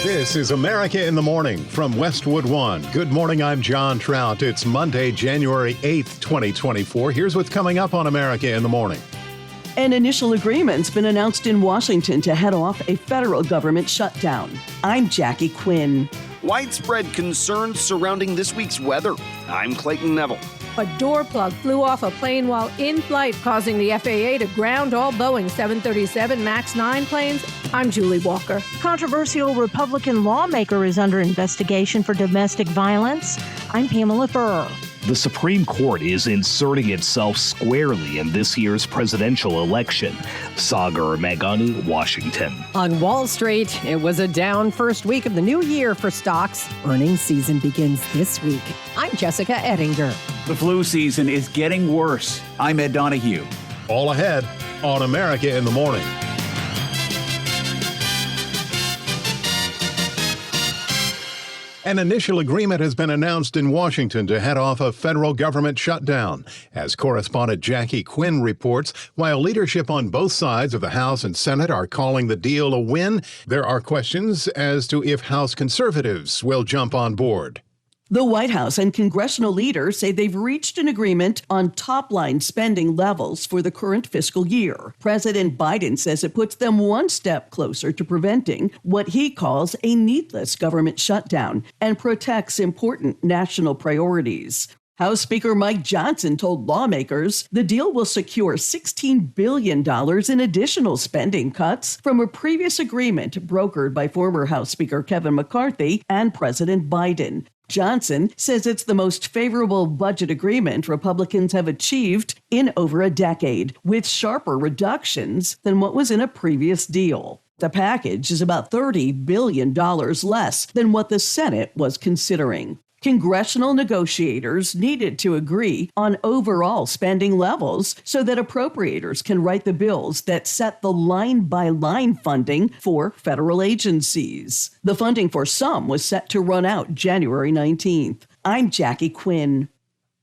This is America in the Morning from Westwood One. Good morning, I'm John Trout. It's Monday, January 8th, 2024. Here's what's coming up on America in the Morning. An initial agreement's been announced in Washington to head off a federal government shutdown. I'm Jackie Quinn. Widespread concerns surrounding this week's weather. I'm Clayton Neville. A door plug flew off a plane while in flight, causing the FAA to ground all Boeing 737 MAX 9 planes. I'm Julie Walker. Controversial Republican lawmaker is under investigation for domestic violence. I'm Pamela Furr. The Supreme Court is inserting itself squarely in this year's presidential election. Sagar Meghani, Washington. On Wall Street, it was a down first week of the new year for stocks. Earnings season begins this week. I'm Jessica Ettinger. The flu season is getting worse. I'm Ed Donahue. All ahead on America in the Morning. An initial agreement has been announced in Washington to head off a federal government shutdown. As correspondent Jackie Quinn reports, while leadership on both sides of the House and Senate are calling the deal a win, there are questions as to if House conservatives will jump on board. The White House and congressional leaders say they've reached an agreement on top-line spending levels for the current fiscal year. President Biden says it puts them one step closer to preventing what he calls a needless government shutdown and protects important national priorities. House Speaker Mike Johnson told lawmakers the deal will secure $16 billion in additional spending cuts from a previous agreement brokered by former House Speaker Kevin McCarthy and President Biden. Johnson says it's the most favorable budget agreement Republicans have achieved in over a decade, with sharper reductions than what was in a previous deal. The package is about $30 billion less than what the Senate was considering. Congressional negotiators needed to agree on overall spending levels so that appropriators can write the bills that set the line-by-line funding for federal agencies. The funding for some was set to run out January 19th. I'm Jackie Quinn.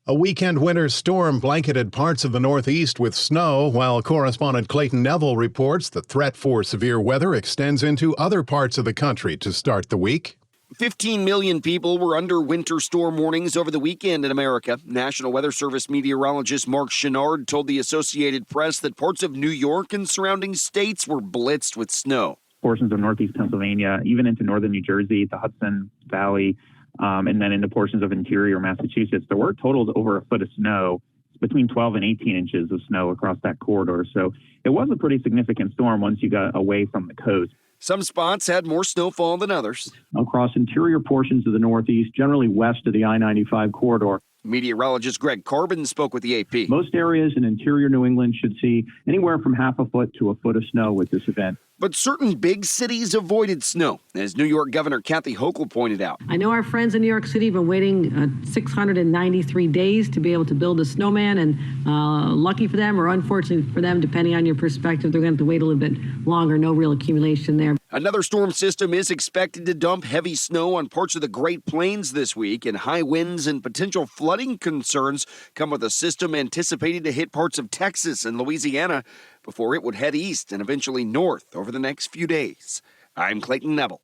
A weekend winter storm blanketed parts of the Northeast with snow, while correspondent Clayton Neville reports the threat for severe weather extends into other parts of the country to start the week. 15 million people were under winter storm warnings over the weekend in America. National Weather Service meteorologist Mark Chenard told the Associated Press that parts of New York and surrounding states were blitzed with snow. Portions of northeast Pennsylvania, even into northern New Jersey, the Hudson Valley, and then into portions of interior Massachusetts, there were totals over a foot of snow, between 12 and 18 inches of snow across that corridor. So it was a pretty significant storm once you got away from the coast. Some spots had more snowfall than others. Across interior portions of the Northeast, generally west of the I-95 corridor. Meteorologist Greg Carbon spoke with the AP. Most areas in interior New England should see anywhere from half a foot to a foot of snow with this event. But certain big cities avoided snow, as New York Governor Kathy Hochul pointed out. I know our friends in New York City have been waiting 693 days to be able to build a snowman, and lucky for them, or unfortunately for them, depending on your perspective, they're going to have to wait a little bit longer. No real accumulation there. Another storm system is expected to dump heavy snow on parts of the Great Plains this week, and high winds and potential flooding concerns come with a system anticipated to hit parts of Texas and Louisiana before it would head east and eventually north over the next few days. I'm Clayton Neville.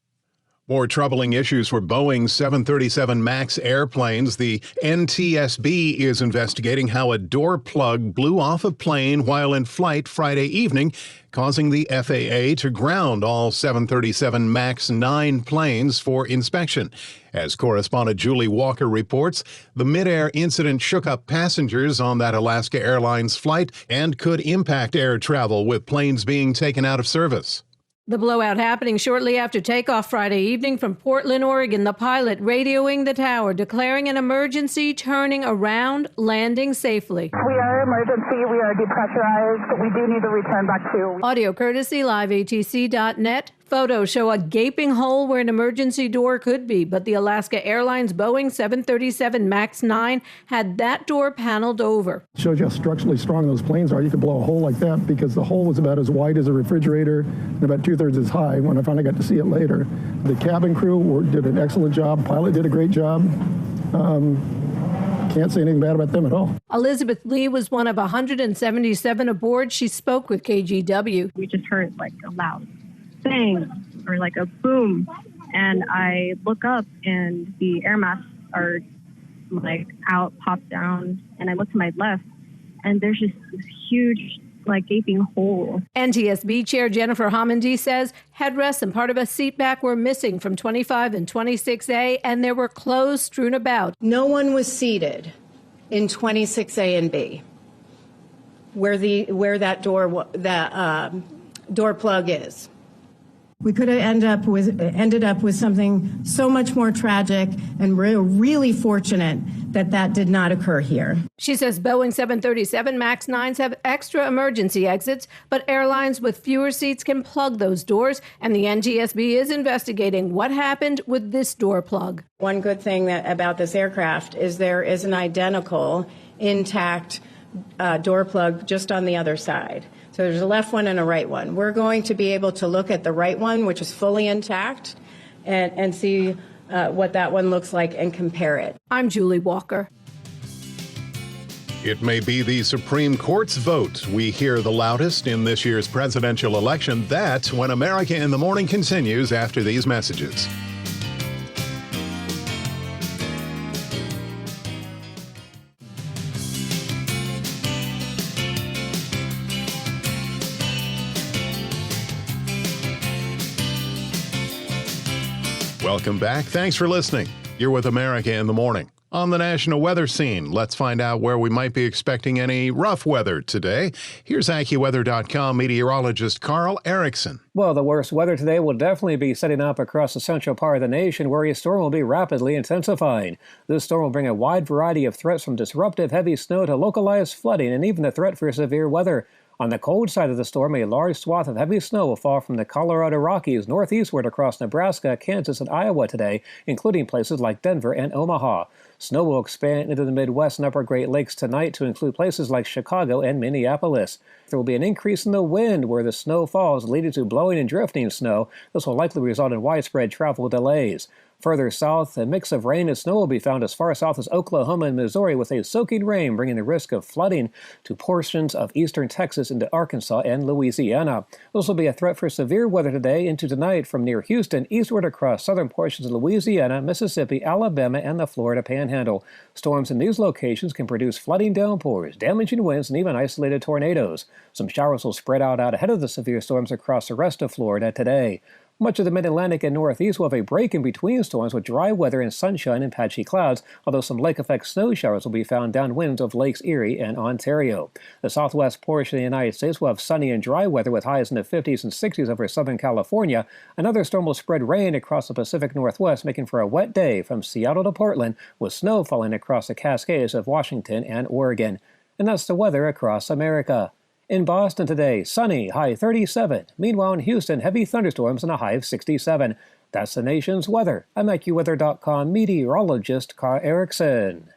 More troubling issues for Boeing 737 MAX airplanes. The NTSB is investigating how a door plug blew off a plane while in flight Friday evening, causing the FAA to ground all 737 MAX 9 planes for inspection. As correspondent Julie Walker reports, the mid-air incident shook up passengers on that Alaska Airlines flight and could impact air travel, with planes being taken out of service. The blowout happening shortly after takeoff Friday evening from Portland, Oregon. The pilot radioing the tower, declaring an emergency, turning around, landing safely. We are emergency. We are depressurized. We do need to return back to. Audio courtesy liveatc.net. Photos show a gaping hole where an emergency door could be, but the Alaska Airlines Boeing 737 MAX 9 had that door paneled over. Shows you how structurally strong those planes are. You could blow a hole like that because the hole was about as wide as a refrigerator and about 2/3 as high when I finally got to see it later. The cabin crew did an excellent job. Pilot did a great job. Can't say anything bad about them at all. Elizabeth Lee was one of 177 aboard. She spoke with KGW. We just heard like a loud bang or like a boom, And I look up and the air masks are like out, popped down, and I look to my left and there's just this huge gaping hole. NTSB Chair Jennifer Homendy says headrests and part of a seat back were missing from 25 and 26A, and there were clothes strewn about. No one was seated in 26A and B, where that door plug is. We could have ended up with something so much more tragic, and we're really fortunate that did not occur here. She says Boeing 737 MAX 9s have extra emergency exits, but airlines with fewer seats can plug those doors, and the NTSB is investigating what happened with this door plug. One good thing about this aircraft is there is an identical intact door plug just on the other side. So there's a left one and a right one. We're going to be able to look at the right one, which is fully intact, and see what that one looks like and compare it. I'm Julie Walker. It may be the Supreme Court's vote we hear the loudest in this year's presidential election. That's when America in the Morning continues after these messages. Welcome back. Thanks for listening. You're with America in the Morning. On the national weather scene, let's find out where we might be expecting any rough weather today. Here's AccuWeather.com meteorologist Carl Erickson. Well, the worst weather today will definitely be setting up across the central part of the nation, where a storm will be rapidly intensifying. This storm will bring a wide variety of threats from disruptive heavy snow to localized flooding and even the threat for severe weather. On the cold side of the storm, a large swath of heavy snow will fall from the Colorado Rockies northeastward across Nebraska, Kansas, and Iowa today, including places like Denver and Omaha. Snow will expand into the Midwest and upper Great Lakes tonight to include places like Chicago and Minneapolis. There will be an increase in the wind where the snow falls, leading to blowing and drifting snow. This will likely result in widespread travel delays. Further south, a mix of rain and snow will be found as far south as Oklahoma and Missouri, with a soaking rain bringing the risk of flooding to portions of eastern Texas into Arkansas and Louisiana. This will be a threat for severe weather today into tonight from near Houston eastward across southern portions of Louisiana, Mississippi, Alabama, and the Florida Panhandle. Storms in these locations can produce flooding downpours, damaging winds, and even isolated tornadoes. Some showers will spread out ahead of the severe storms across the rest of Florida today. Much of the mid-Atlantic and Northeast will have a break in between storms with dry weather and sunshine and patchy clouds, although some lake-effect snow showers will be found downwind of Lakes Erie and Ontario. The southwest portion of the United States will have sunny and dry weather with highs in the 50s and 60s over Southern California. Another storm will spread rain across the Pacific Northwest, making for a wet day from Seattle to Portland, with snow falling across the Cascades of Washington and Oregon. And that's the weather across America. In Boston today, sunny, high 37. Meanwhile, in Houston, heavy thunderstorms and a high of 67. That's the nation's weather. I'm AccuWeather.com meteorologist Carl Erickson.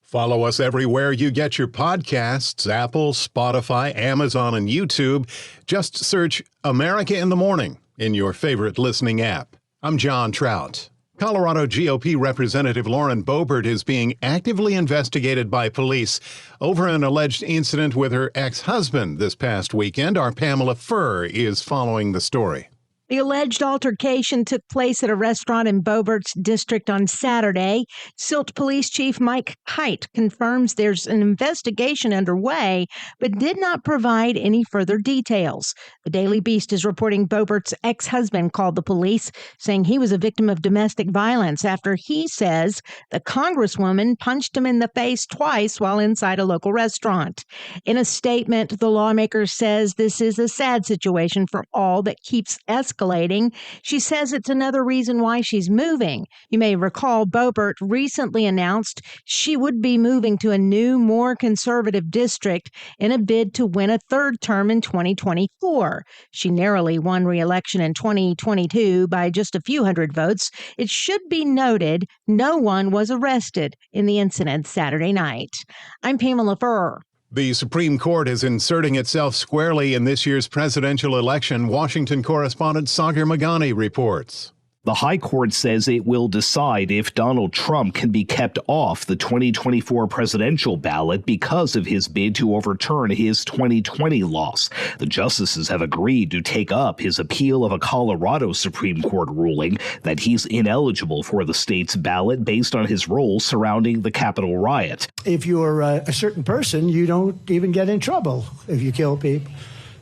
Follow us everywhere you get your podcasts, Apple, Spotify, Amazon, and YouTube. Just search America in the Morning in your favorite listening app. I'm John Trout. Colorado GOP Representative Lauren Boebert is being actively investigated by police over an alleged incident with her ex-husband this past weekend. Our Pamela Furr is following the story. The alleged altercation took place at a restaurant in Boebert's district on Saturday. Silt Police Chief Mike Kite confirms there's an investigation underway, but did not provide any further details. The Daily Beast is reporting Boebert's ex-husband called the police, saying he was a victim of domestic violence after he says the congresswoman punched him in the face twice while inside a local restaurant. In a statement, the lawmaker says this is a sad situation for all that keeps escalating. She says it's another reason why she's moving. You may recall Boebert recently announced she would be moving to a new, more conservative district in a bid to win a third term in 2024. She narrowly won re-election in 2022 by just a few hundred votes. It should be noted no one was arrested in the incident Saturday night. I'm Pamela Furr. The Supreme Court is inserting itself squarely in this year's presidential election. Washington correspondent Sagar Magani reports. The High Court says it will decide if Donald Trump can be kept off the 2024 presidential ballot because of his bid to overturn his 2020 loss. The justices have agreed to take up his appeal of a Colorado Supreme Court ruling that he's ineligible for the state's ballot based on his role surrounding the Capitol riot. If you're a certain person, you don't even get in trouble if you kill people.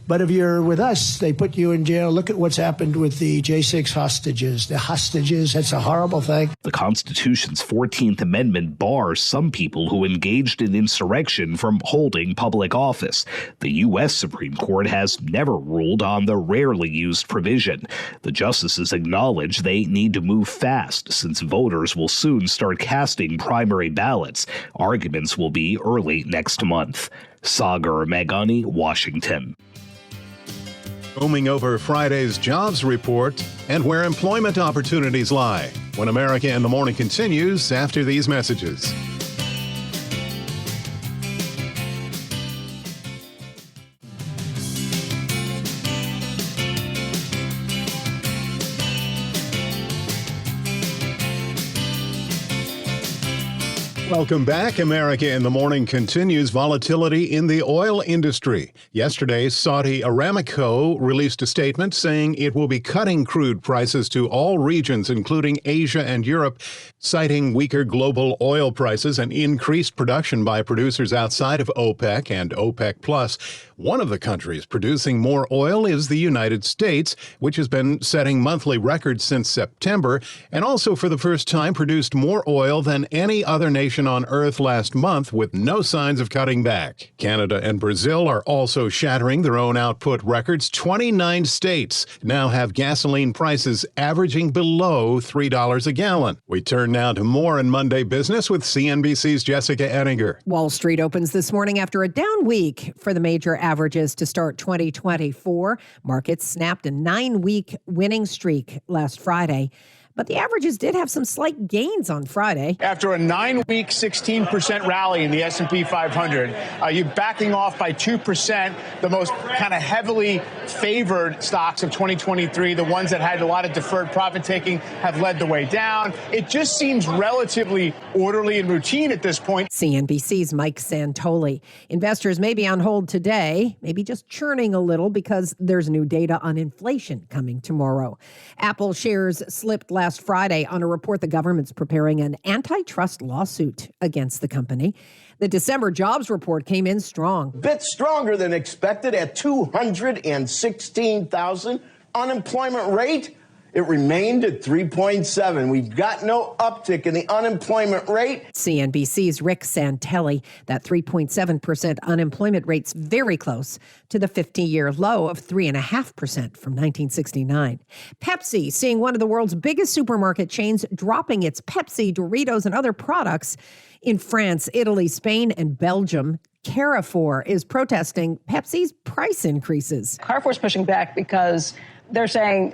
But if you're with us, they put you in jail. Look at what's happened with the J6 hostages. The hostages, that's a horrible thing. The Constitution's 14th Amendment bars some people who engaged in insurrection from holding public office. The U.S. Supreme Court has never ruled on the rarely used provision. The justices acknowledge they need to move fast since voters will soon start casting primary ballots. Arguments will be early next month. Sagar Meghani, Washington. Booming over Friday's jobs report and where employment opportunities lie. When America in the Morning continues after these messages. Welcome back. America in the Morning continues. Volatility in the oil industry. Yesterday, Saudi Aramco released a statement saying it will be cutting crude prices to all regions, including Asia and Europe, citing weaker global oil prices and increased production by producers outside of OPEC and OPEC+. One of the countries producing more oil is the United States, which has been setting monthly records since September, and also for the first time produced more oil than any other nation on Earth last month, with no signs of cutting back. Canada and Brazil are also shattering their own output records. 29 states now have gasoline prices averaging below $3 a gallon. We turn now to more in Monday business with CNBC's Jessica Ettinger. Wall Street opens this morning after a down week for the major averages to start 2024. Markets snapped a 9-week winning streak last Friday. But the averages did have some slight gains on Friday. After a 9-week, 16% rally in the S&P 500, you're backing off by 2%. The most kind of heavily favored stocks of 2023, the ones that had a lot of deferred profit taking, have led the way down. It just seems relatively orderly and routine at this point. CNBC's Mike Santoli. Investors may be on hold today, maybe just churning a little because there's new data on inflation coming tomorrow. Apple shares slipped last Friday on a report the government's preparing an antitrust lawsuit against the company. The December jobs report came in strong. Bit stronger than expected at 216,000. Unemployment rate, it remained at 3.7. We've got no uptick in the unemployment rate. CNBC's Rick Santelli. That 3.7% unemployment rate's very close to the 50-year low of 3.5% from 1969. Pepsi, seeing one of the world's biggest supermarket chains dropping its Pepsi, Doritos, and other products in France, Italy, Spain, and Belgium. Carrefour is protesting Pepsi's price increases. Carrefour's pushing back because they're saying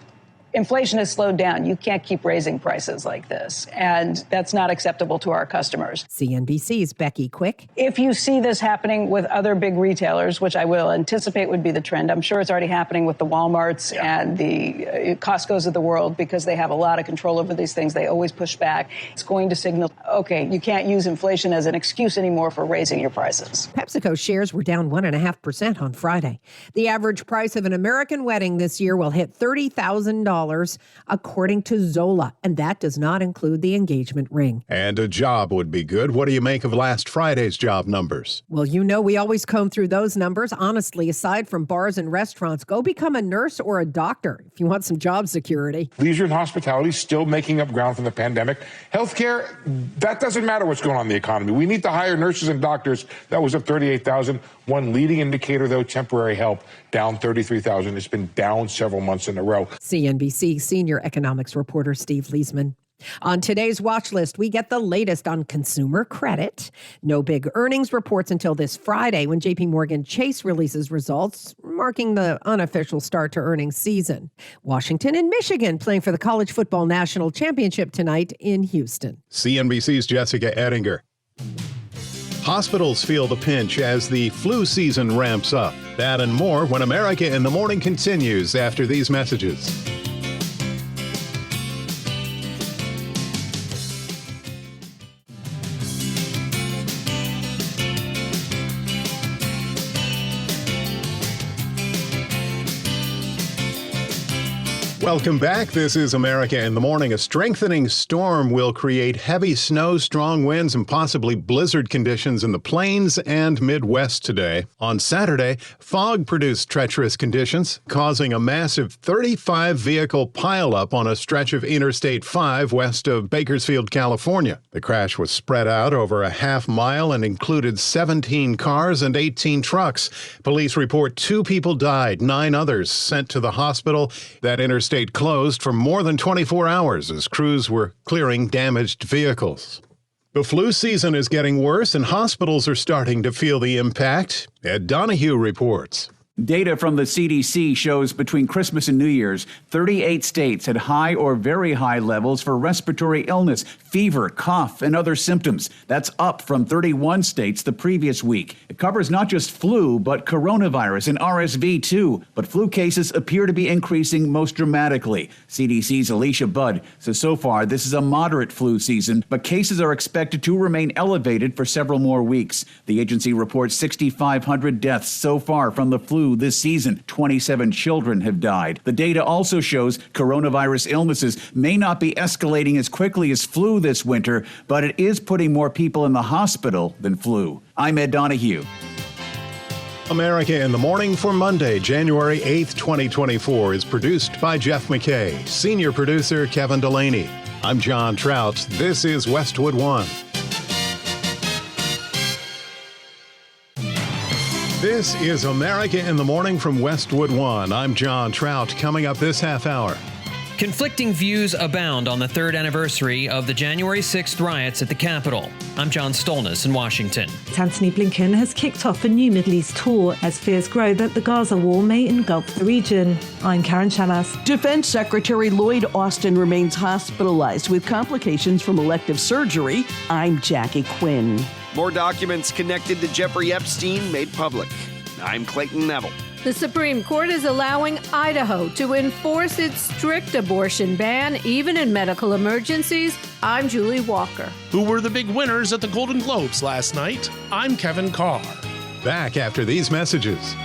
inflation has slowed down. You can't keep raising prices like this, and that's not acceptable to our customers. CNBC's Becky Quick. If you see this happening with other big retailers, which I will anticipate would be the trend, I'm sure it's already happening with the Walmarts and the Costcos of the world because they have a lot of control over these things. They always push back. It's going to signal, okay, you can't use inflation as an excuse anymore for raising your prices. PepsiCo shares were down 1.5% on Friday. The average price of an American wedding this year will hit $30,000. According to Zola, and that does not include the engagement ring. And a job would be good. What do you make of last Friday's job numbers? Well, you know we always comb through those numbers. Honestly, aside from bars and restaurants, go become a nurse or a doctor if you want some job security. Leisure and hospitality still making up ground from the pandemic. Healthcare, that doesn't matter what's going on in the economy. We need to hire nurses and doctors. That was up 38,000. One leading indicator, though, temporary help, down 33,000. It's been down several months in a row. CNBC senior economics reporter Steve Leisman. On today's watch list, we get the latest on consumer credit. No big earnings reports until this Friday when JP Morgan Chase releases results, marking the unofficial start to earnings season. Washington and Michigan playing for the College Football National Championship tonight in Houston. CNBC's Jessica Ettinger. Hospitals feel the pinch as the flu season ramps up. That and more when America in the Morning continues after these messages. Welcome back. This is America in the Morning. A strengthening storm will create heavy snow, strong winds, and possibly blizzard conditions in the plains and Midwest today. On Saturday, fog produced treacherous conditions, causing a massive 35-vehicle pileup on a stretch of Interstate 5 west of Bakersfield, California. The crash was spread out over a half mile and included 17 cars and 18 trucks. Police report 2 people died, 9 others sent to the hospital. That interstate closed for more than 24 hours as crews were clearing damaged vehicles. The flu season is getting worse and hospitals are starting to feel the impact. Ed Donahue reports. Data from the CDC shows between Christmas and New Year's, 38 states had high or very high levels for respiratory illness, fever, cough, and other symptoms. That's up from 31 states the previous week. It covers not just flu, but coronavirus and RSV too. But flu cases appear to be increasing most dramatically. CDC's Alicia Budd says so far this is a moderate flu season, but cases are expected to remain elevated for several more weeks. The agency reports 6,500 deaths so far from the flu this season. 27 children have died. The data also shows coronavirus illnesses may not be escalating as quickly as flu this winter, but it is putting more people in the hospital than flu. I'm Ed Donahue. America in the Morning for Monday, January 8th, 2024 is produced by Jeff McKay, senior producer Kevin Delaney. I'm John Trout. This is Westwood One. This is America in the Morning from Westwood One. I'm John Trout. Coming up this half hour. Conflicting views abound on the third anniversary of the January 6th riots at the Capitol. I'm John Stolnis in Washington. Antony Blinken has kicked off a new Middle East tour as fears grow that the Gaza war may engulf the region. I'm Karen Chanas. Defense Secretary Lloyd Austin remains hospitalized with complications from elective surgery. I'm Jackie Quinn. More documents connected to Jeffrey Epstein made public. I'm Clayton Neville. The Supreme Court is allowing Idaho to enforce its strict abortion ban, even in medical emergencies. I'm Julie Walker. Who were the big winners at the Golden Globes last night? I'm Kevin Carr. Back after these messages.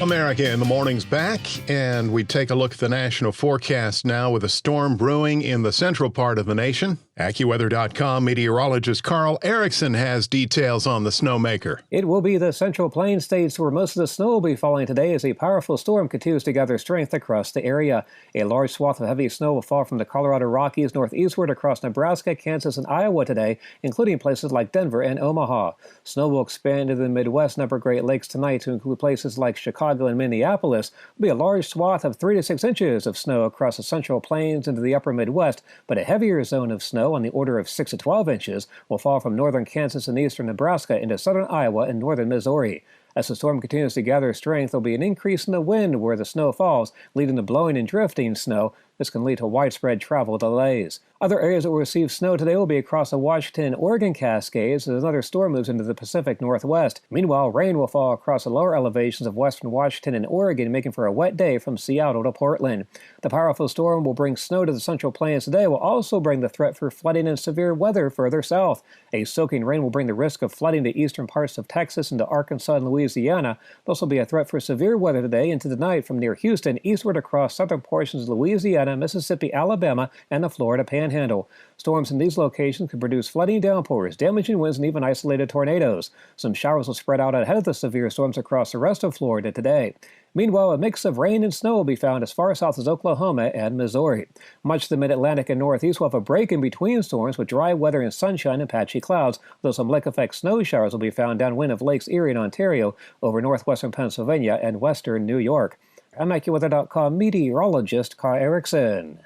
America in the Morning's back, and we take a look at the national forecast now with a storm brewing in the central part of the nation. AccuWeather.com meteorologist Carl Erickson has details on the snowmaker. It will be the Central Plains states where most of the snow will be falling today as a powerful storm continues to gather strength across the area. A large swath of heavy snow will fall from the Colorado Rockies northeastward across Nebraska, Kansas, and Iowa today, including places like Denver and Omaha. Snow will expand into the Midwest and Upper Great Lakes tonight to include places like Chicago and Minneapolis. Will be a large swath of 3 to 6 inches of snow across the Central Plains into the Upper Midwest, but a heavier zone of snow on the order of 6 to 12 inches will fall from northern Kansas and eastern Nebraska into southern Iowa and northern Missouri. As the storm continues to gather strength, there will be an increase in the wind where the snow falls, leading to blowing and drifting snow. This can lead to widespread travel delays. Other areas that will receive snow today will be across the Washington and Oregon Cascades as another storm moves into the Pacific Northwest. Meanwhile, rain will fall across the lower elevations of western Washington and Oregon, making for a wet day from Seattle to Portland. The powerful storm will bring snow to the Central Plains today, will also bring the threat for flooding and severe weather further south. A soaking rain will bring the risk of flooding to eastern parts of Texas into Arkansas and Louisiana. There'll also be a threat for severe weather today into the night from near Houston eastward across southern portions of Louisiana, Mississippi, Alabama, and the Florida Panhandle. Storms in these locations could produce flooding downpours, damaging winds, and even isolated tornadoes. Some showers will spread out ahead of the severe storms across the rest of Florida today. Meanwhile, a mix of rain and snow will be found as far south as Oklahoma and Missouri. Much of the mid-Atlantic and Northeast will have a break in between storms with dry weather and sunshine and patchy clouds, though some lake-effect snow showers will be found downwind of Lakes Erie and Ontario over northwestern Pennsylvania and western New York. I'm AccuWeather.com meteorologist Carl Erickson.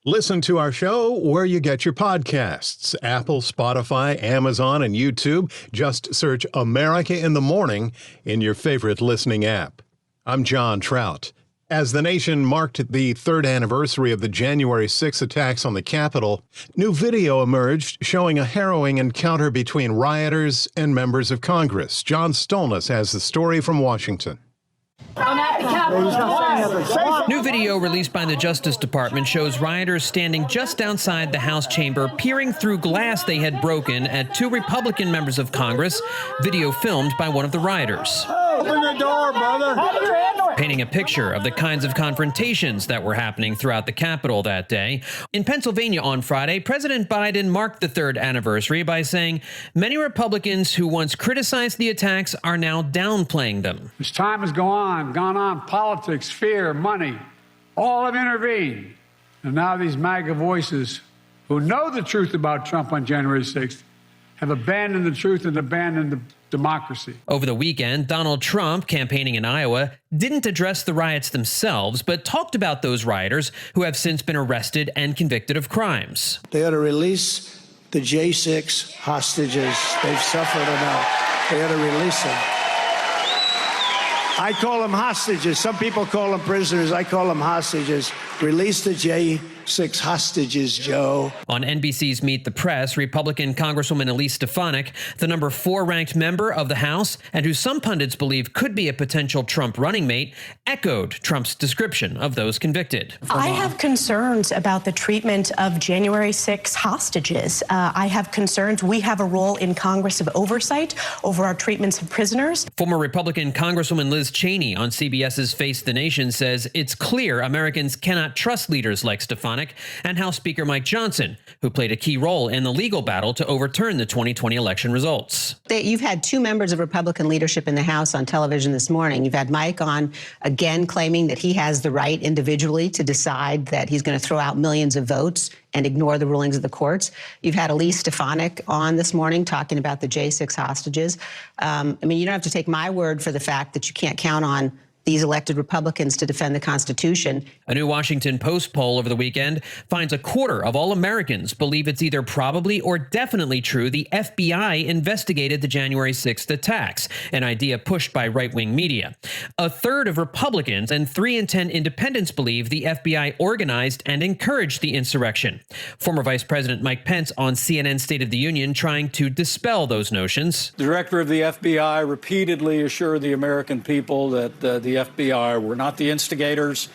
Listen to our show where you get your podcasts. Apple, Spotify, Amazon, and YouTube. Just search America in the Morning in your favorite listening app. I'm John Trout. As the nation marked the third anniversary of the January 6 attacks on the Capitol, new video emerged showing a harrowing encounter between rioters and members of Congress. John Stolnis has the story from Washington. I'm at New video released by the Justice Department shows rioters standing just outside the House chamber, peering through glass they had broken at two Republican members of Congress. Video filmed by one of the rioters. Open the door, brother. Painting a picture of the kinds of confrontations that were happening throughout the Capitol that day. In Pennsylvania on Friday, President Biden marked the third anniversary by saying many Republicans who once criticized the attacks are now downplaying them. As time has gone on, politics, fear, money, all have intervened. And now these MAGA voices who know the truth about Trump on January 6th have abandoned the truth and abandoned the democracy. Over the weekend, Donald Trump, campaigning in Iowa, didn't address the riots themselves, but talked about those rioters who have since been arrested and convicted of crimes. They ought to release the J6 hostages. They've suffered enough. They ought to release them. I call them hostages. Some people call them prisoners. I call them hostages. Release the J6 hostages, Joe. On NBC's Meet the Press, Republican Congresswoman Elise Stefanik, the number 4 ranked member of the House, and who some pundits believe could be a potential Trump running mate, echoed Trump's description of those convicted. I have concerns about the treatment of January 6 hostages. I have concerns. We have a role in Congress of oversight over our treatments of prisoners. Former Republican Congresswoman Liz Cheney on CBS's Face the Nation says it's clear Americans cannot trust leaders like Stefanik and House Speaker Mike Johnson, who played a key role in the legal battle to overturn the 2020 election results. You've had 2 members of Republican leadership in the House on television this morning. You've had Mike on again claiming that he has the right individually to decide that he's going to throw out millions of votes and ignore the rulings of the courts. You've had Elise Stefanik on this morning talking about the J6 hostages. I mean, you don't have to take my word for the fact that you can't count on these elected Republicans to defend the Constitution. A new Washington Post poll over the weekend finds a quarter of all Americans believe it's either probably or definitely true the FBI investigated the January 6th attacks, an idea pushed by right-wing media. A third of Republicans and 3 in 10 independents believe the FBI organized and encouraged the insurrection. Former Vice President Mike Pence on CNN's State of the Union trying to dispel those notions. The director of the FBI repeatedly assured the American people that the FBI were not the instigators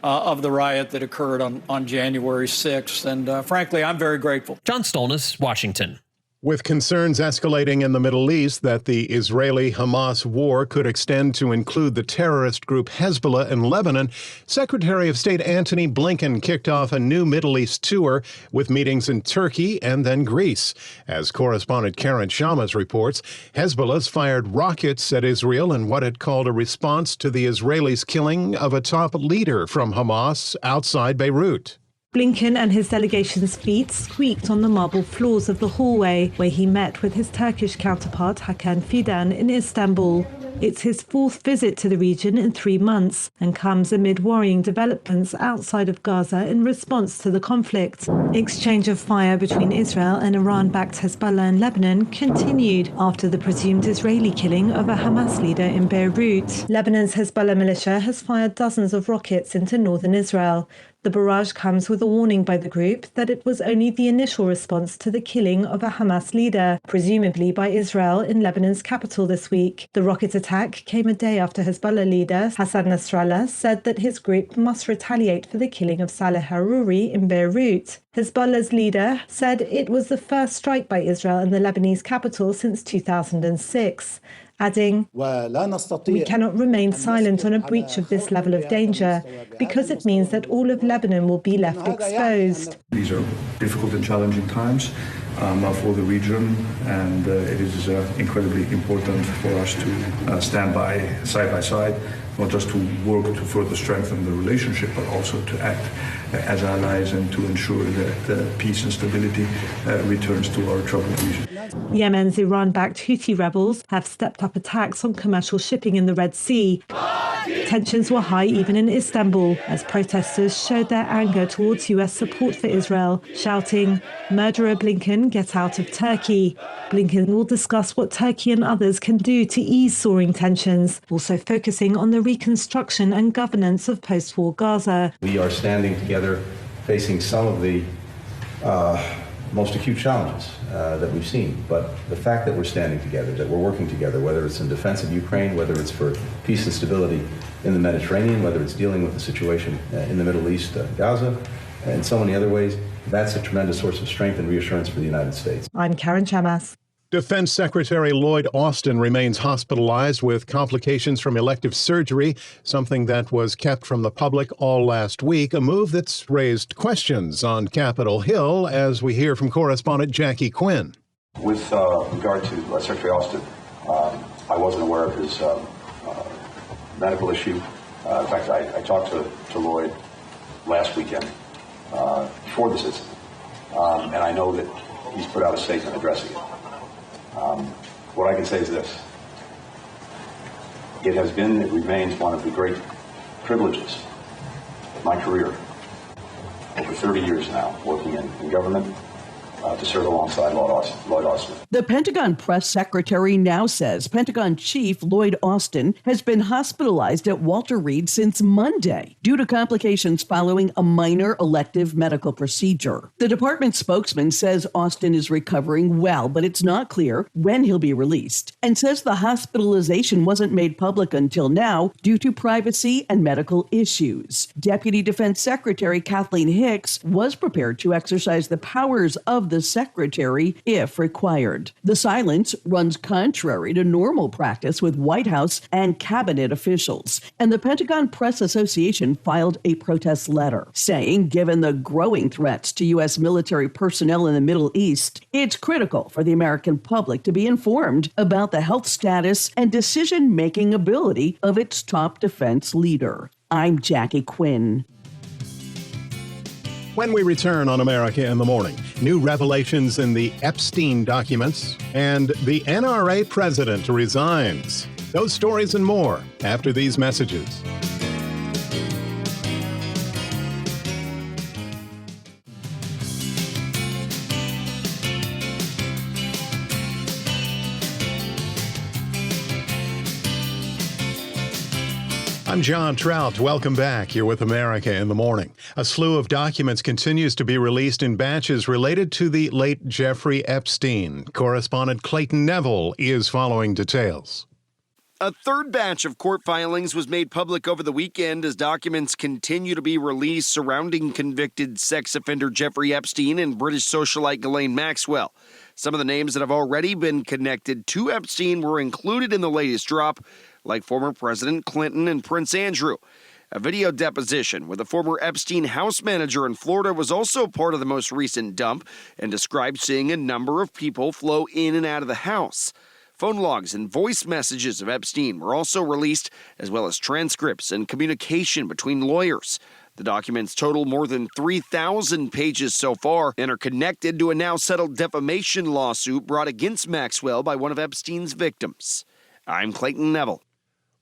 of the riot that occurred on January 6th. And frankly, I'm very grateful. John Stolnis, Washington. With concerns escalating in the Middle East that the Israeli-Hamas war could extend to include the terrorist group Hezbollah in Lebanon, Secretary of State Antony Blinken kicked off a new Middle East tour with meetings in Turkey and then Greece. As correspondent Karen Shamas reports, Hezbollah's fired rockets at Israel in what it called a response to the Israelis' killing of a top leader from Hamas outside Beirut. Blinken and his delegation's feet squeaked on the marble floors of the hallway where he met with his Turkish counterpart Hakan Fidan in Istanbul. It's his 4th visit to the region in 3 months and comes amid worrying developments outside of Gaza in response to the conflict. Exchange of fire between Israel and Iran-backed Hezbollah in Lebanon continued after the presumed Israeli killing of a Hamas leader in Beirut. Lebanon's Hezbollah militia has fired dozens of rockets into northern Israel. The barrage comes with a warning by the group that it was only the initial response to the killing of a Hamas leader, presumably by Israel in Lebanon's capital this week. The rocket attack came a day after Hezbollah leader Hassan Nasrallah said that his group must retaliate for the killing of Saleh Harouri in Beirut. Hezbollah's leader said it was the first strike by Israel in the Lebanese capital since 2006. Adding, "We cannot remain silent on a breach of this level of danger because it means that all of Lebanon will be left exposed." These are difficult and challenging times for the region, and it is incredibly important for us to stand by side, not just to work to further strengthen the relationship, but also to act as allies and to ensure that peace and stability returns to our troubled region. Yemen's Iran-backed Houthi rebels have stepped up attacks on commercial shipping in the Red Sea. Tensions were high even in Istanbul as protesters showed their anger towards US support for Israel, shouting, "Murderer Blinken, get out of Turkey." Blinken will discuss what Turkey and others can do to ease soaring tensions, also focusing on the reconstruction and governance of post-war Gaza. We are standing together facing some of the most acute challenges that we've seen. But the fact that we're standing together, that we're working together, whether it's in defense of Ukraine, whether it's for peace and stability in the Mediterranean, whether it's dealing with the situation in the Middle East, Gaza, and so many other ways. That's a tremendous source of strength and reassurance for the United States. I'm Karen Chamas. Defense Secretary Lloyd Austin remains hospitalized with complications from elective surgery, something that was kept from the public all last week, a move that's raised questions on Capitol Hill, as we hear from correspondent Jackie Quinn. With regard to Secretary Austin, I wasn't aware of his medical issue. In fact, I talked to Lloyd last weekend before this incident, and I know that he's put out a statement addressing it. What I can say is this. It remains one of the great privileges of my career, over 30 years now, working in government, to serve alongside Lloyd Austin. The Pentagon press secretary now says Pentagon Chief Lloyd Austin has been hospitalized at Walter Reed since Monday due to complications following a minor elective medical procedure. The department spokesman says Austin is recovering well, but it's not clear when he'll be released, and says the hospitalization wasn't made public until now due to privacy and medical issues. Deputy Defense Secretary Kathleen Hicks was prepared to exercise the powers of the secretary if required. The silence runs contrary to normal practice with White House and cabinet officials, and the Pentagon Press Association filed a protest letter saying, given the growing threats to U.S. military personnel in the Middle East, it's critical for the American public to be informed about the health status and decision-making ability of its top defense leader. I'm Jackie Quinn. When we return on America in the Morning, new revelations in the Epstein documents, and the NRA president resigns. Those stories and more after these messages. I'm John Trout. Welcome back. You're with America in the Morning. A slew of documents continues to be released in batches related to the late Jeffrey Epstein. Correspondent Clayton Neville is following details. A third batch of court filings was made public over the weekend as documents continue to be released surrounding convicted sex offender Jeffrey Epstein and British socialite Ghislaine Maxwell. Some of the names that have already been connected to Epstein were included in the latest drop, like former President Clinton and Prince Andrew. A video deposition with a former Epstein house manager in Florida was also part of the most recent dump and described seeing a number of people flow in and out of the house. Phone logs and voice messages of Epstein were also released, as well as transcripts and communication between lawyers. The documents total more than 3,000 pages so far and are connected to a now settled defamation lawsuit brought against Maxwell by one of Epstein's victims. I'm Clayton Neville.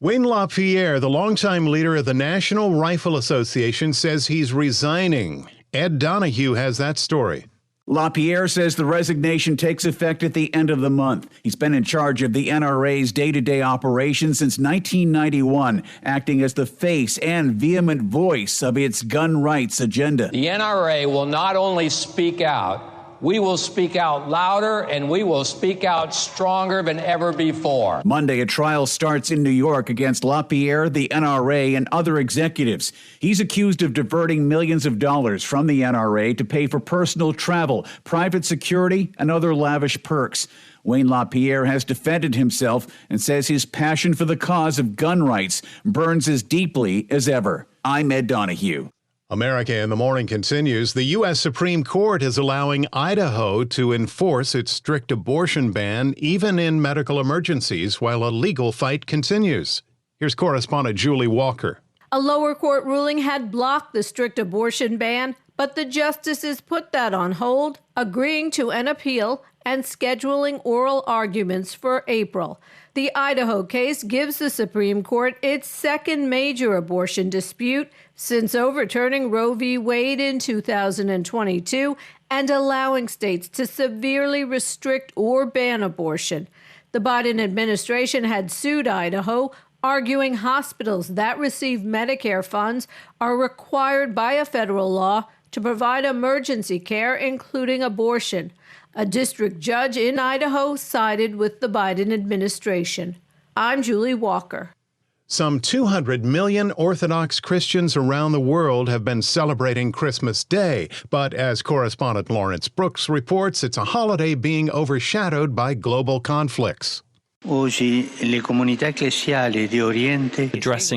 Wayne LaPierre, the longtime leader of the National Rifle Association, says he's resigning. Ed Donahue has that story. LaPierre says the resignation takes effect at the end of the month. He's been in charge of the NRA's day-to-day operations since 1991, acting as the face and vehement voice of its gun rights agenda. The NRA will not only speak out, we will speak out louder and we will speak out stronger than ever before. Monday, a trial starts in New York against LaPierre, the NRA, and other executives. He's accused of diverting millions of dollars from the NRA to pay for personal travel, private security, and other lavish perks. Wayne LaPierre has defended himself and says his passion for the cause of gun rights burns as deeply as ever. I'm Ed Donahue. America in the Morning continues. The U.S. Supreme Court is allowing Idaho to enforce its strict abortion ban, even in medical emergencies, while a legal fight continues. Here's correspondent Julie Walker. A lower court ruling had blocked the strict abortion ban, but the justices put that on hold, agreeing to an appeal and scheduling oral arguments for April. The Idaho case gives the Supreme Court its second major abortion dispute since overturning Roe v. Wade in 2022 and allowing states to severely restrict or ban abortion. The Biden administration had sued Idaho, arguing hospitals that receive Medicare funds are required by a federal law to provide emergency care, including abortion. A district judge in Idaho sided with the Biden administration. I'm Julie Walker. Some 200 million Orthodox Christians around the world have been celebrating Christmas Day, but as correspondent Lawrence Brooks reports, it's a holiday being overshadowed by global conflicts. Addressing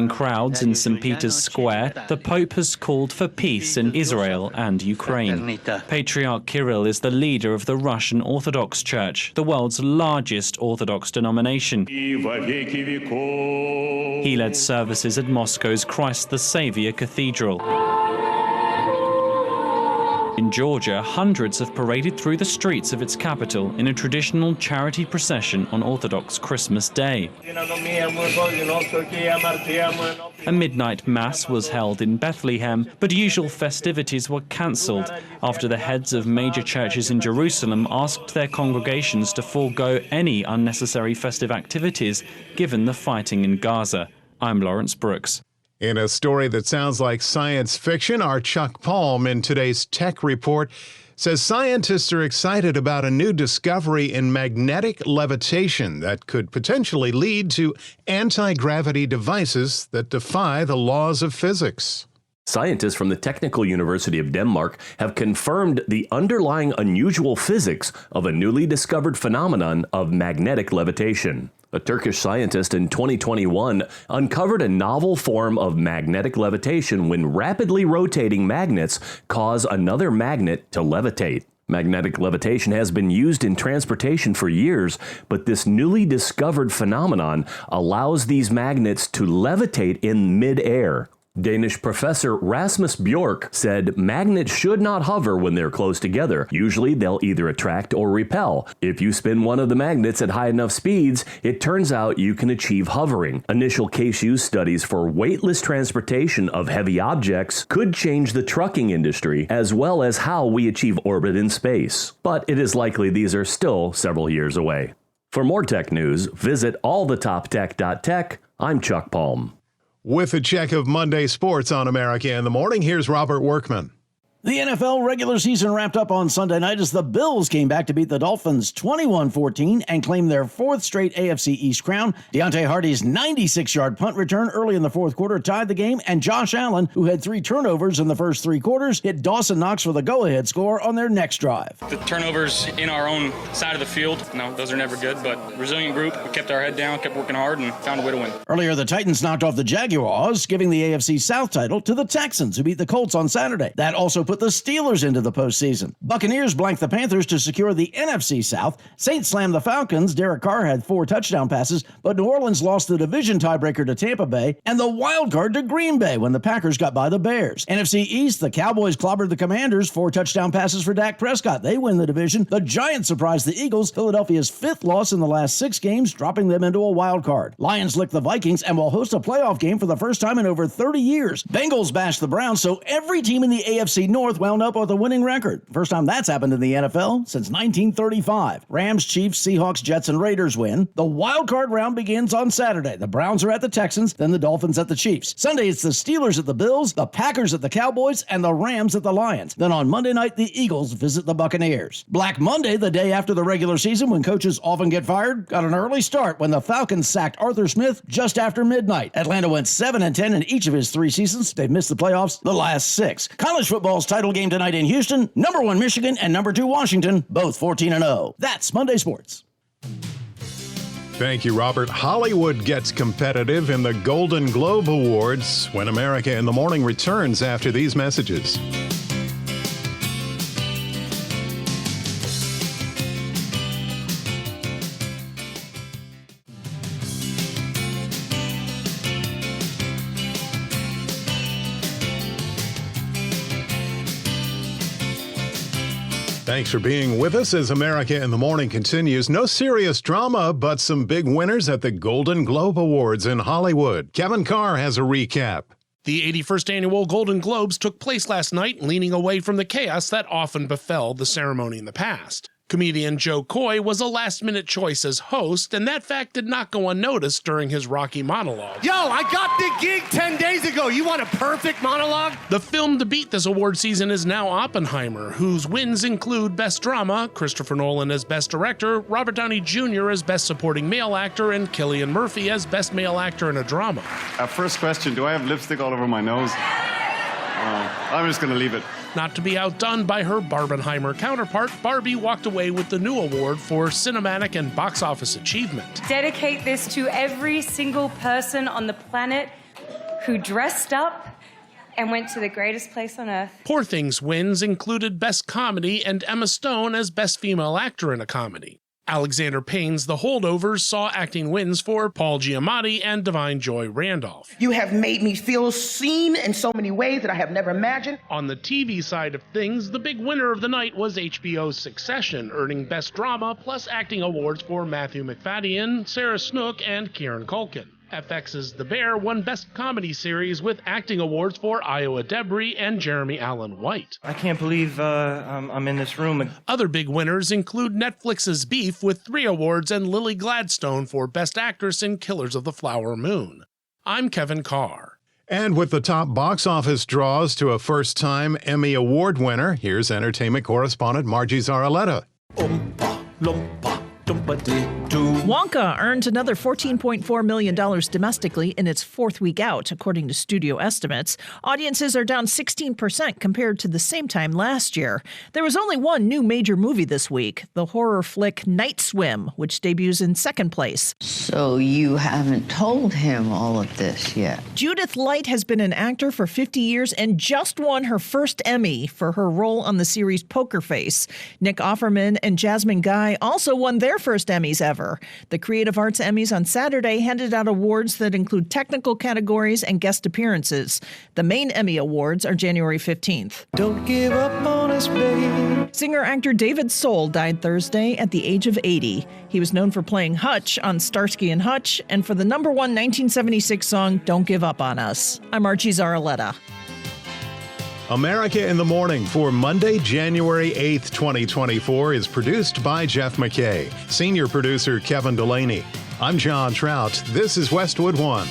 crowds in St. Peter's Square, the Pope has called for peace in Israel and Ukraine. Patriarch Kirill is the leader of the Russian Orthodox Church, the world's largest Orthodox denomination. He led services at Moscow's Christ the Savior Cathedral. In Georgia, hundreds have paraded through the streets of its capital in a traditional charity procession on Orthodox Christmas Day. A midnight mass was held in Bethlehem, but usual festivities were cancelled after the heads of major churches in Jerusalem asked their congregations to forego any unnecessary festive activities given the fighting in Gaza. I'm Lawrence Brooks. In a story that sounds like science fiction, our Chuck Palm in today's Tech Report says scientists are excited about a new discovery in magnetic levitation that could potentially lead to anti-gravity devices that defy the laws of physics. Scientists from the Technical University of Denmark have confirmed the underlying unusual physics of a newly discovered phenomenon of magnetic levitation. A Turkish scientist in 2021 uncovered a novel form of magnetic levitation when rapidly rotating magnets cause another magnet to levitate. Magnetic levitation has been used in transportation for years, but this newly discovered phenomenon allows these magnets to levitate in mid-air. Danish professor Rasmus Bjork said magnets should not hover when they're close together. Usually they'll either attract or repel. If you spin one of the magnets at high enough speeds, it turns out you can achieve hovering. Initial case use studies for weightless transportation of heavy objects could change the trucking industry, as well as how we achieve orbit in space. But it is likely these are still several years away. For more tech news, visit allthetoptech.tech. I'm Chuck Palm. With a check of Monday sports on America in the Morning, here's Robert Workman. The NFL regular season wrapped up on Sunday night as the Bills came back to beat the Dolphins 21-14 and claim their fourth straight AFC East crown. Deontay Hardy's 96-yard punt return early in the fourth quarter tied the game, and Josh Allen, who had 3 turnovers in the first 3 quarters, hit Dawson Knox for the go-ahead score on their next drive. The turnovers in our own side of the field, no, those are never good, but resilient group. We kept our head down, kept working hard, and found a way to win. Earlier, the Titans knocked off the Jaguars, giving the AFC South title to the Texans, who beat the Colts on Saturday. That also put the Steelers into the postseason. Buccaneers blanked the Panthers to secure the NFC South. Saints slammed the Falcons. Derek Carr had 4 touchdown passes, but New Orleans lost the division tiebreaker to Tampa Bay and the wild card to Green Bay when the Packers got by the Bears. NFC East, the Cowboys clobbered the Commanders. 4 touchdown passes for Dak Prescott. They win the division. The Giants surprised the Eagles. Philadelphia's 5th loss in the last 6 games, dropping them into a wild card. Lions licked the Vikings and will host a playoff game for the first time in over 30 years. Bengals bashed the Browns, so every team in the AFC North wound up with a winning record. First time that's happened in the NFL since 1935. Rams, Chiefs, Seahawks, Jets, and Raiders win. The wild card round begins on Saturday. The Browns are at the Texans, then the Dolphins at the Chiefs. Sunday, it's the Steelers at the Bills, the Packers at the Cowboys, and the Rams at the Lions. Then on Monday night, the Eagles visit the Buccaneers. Black Monday, the day after the regular season when coaches often get fired, got an early start when the Falcons sacked Arthur Smith just after midnight. Atlanta went 7-10 in each of his 3 seasons. They've missed the playoffs the last 6. College football's title game tonight in Houston, number 1 Michigan and number 2 Washington, both 14-0. That's Monday Sports. Thank you, Robert. Hollywood gets competitive in the Golden Globe Awards when America in the Morning returns after these messages. Thanks for being with us as America in the Morning continues. No serious drama, but some big winners at the Golden Globe Awards in Hollywood. Kevin Carr has a recap. The 81st annual Golden Globes took place last night, leaning away from the chaos that often befell the ceremony in the past. Comedian Joe Coy was a last-minute choice as host, and that fact did not go unnoticed during his Rocky monologue. Yo, I got the gig 10 days ago. You want a perfect monologue? The film to beat this award season is now Oppenheimer, whose wins include Best Drama, Christopher Nolan as Best Director, Robert Downey Jr. as Best Supporting Male Actor, and Cillian Murphy as Best Male Actor in a Drama. First question, do I have lipstick all over my nose? I'm just going to leave it. Not to be outdone by her Barbenheimer counterpart, Barbie walked away with the new award for cinematic and box office achievement. Dedicate this to every single person on the planet who dressed up and went to the greatest place on earth. Poor Things wins included Best Comedy and Emma Stone as Best Female Actor in a Comedy. Alexander Payne's The Holdovers saw acting wins for Paul Giamatti and Divine Joy Randolph. You have made me feel seen in so many ways that I have never imagined. On the TV side of things, the big winner of the night was HBO's Succession, earning Best Drama plus acting awards for Matthew Macfadyen, Sarah Snook, and Kieran Culkin. FX's The Bear won Best Comedy Series with acting awards for Iowa Debris and Jeremy Allen White. I can't believe I'm in this room. Other big winners include Netflix's Beef with 3 awards and Lily Gladstone for Best Actress in Killers of the Flower Moon. I'm Kevin Carr. And with the top box office draws to a first-time Emmy Award winner, here's entertainment correspondent Margie Zaraletta. Wonka earned another $14.4 million domestically in its 4th week out, according to studio estimates. Audiences are down 16% compared to the same time last year. There was only one new major movie this week, the horror flick Night Swim, which debuts in 2nd place. So you haven't told him all of this yet? Judith Light has been an actor for 50 years and just won her first Emmy for her role on the series Poker Face. Nick Offerman and Jasmine Guy also won their first Emmys ever. The Creative Arts Emmys on Saturday handed out awards that include technical categories and guest appearances. The main Emmy Awards are January 15th. Don't give up on us, baby. Singer-actor David Soul died Thursday at the age of 80. He was known for playing Hutch on Starsky and Hutch and for the #1 1976 song Don't Give Up on Us. I'm Archie Zaraletta. America in the Morning for Monday, January 8th, 2024 is produced by Jeff McKay. Senior producer Kevin Delaney. I'm John Trout. This is Westwood One.